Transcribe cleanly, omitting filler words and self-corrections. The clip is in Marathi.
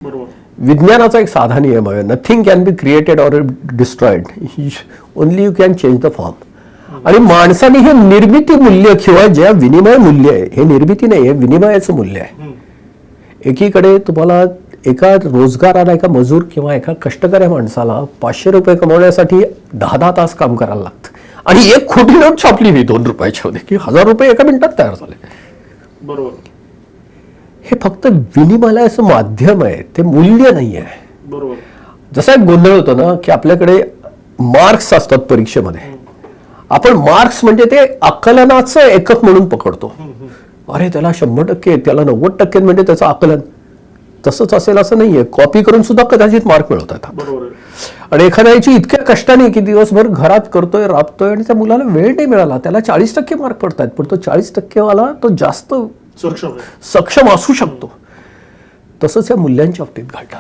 विज्ञानाचा एक साधा नियम आहे, nothing can be created or destroyed, only you can change the form. आणि माणसाने हे निर्मिती मूल्य किंवा ज्या विनिमय मूल्य आहे, हे निर्मिती नाही, हे विनिमयाचं मूल्य आहे. एकीकडे तुम्हाला एका रोजगाराला, एका मजूर किंवा एका कष्टकऱ्या माणसाला 500 रुपये कमवण्यासाठी 10 तास काम करायला लागतं, आणि एक खोटी नोट छापली मी 2 रुपयाच्या मध्ये की 1000 रुपये एका मिनिटात तयार झाले. बरोबर. हे फक्त विनिमयाचं माध्यम आहे, ते मूल्य नाही आहे. बरोबर. जसा एक गोंधळ होतो ना की आपल्याकडे मार्क्स असतात परीक्षेमध्ये, आपण मार्क्स म्हणजे ते आकलनाचं एकक म्हणून पकडतो. अरे त्याला 100%, त्याला 90% म्हणजे त्याचं आकलन. तसंच असेल असं नाहीये, कॉपी करून सुद्धा कदाचित मार्क मिळवतात. आणि एखाद्याची इतक्या कष्टाने की दिवसभर घरात करतोय, राबतोय, आणि त्या मुलाला वेळ नाही मिळाला, त्याला 40% मार्क पडतात, पण तो 40% वाला तो जास्त सक्षम असू शकतो. तसंच या मूल्यांच्या बाबतीत घडलं.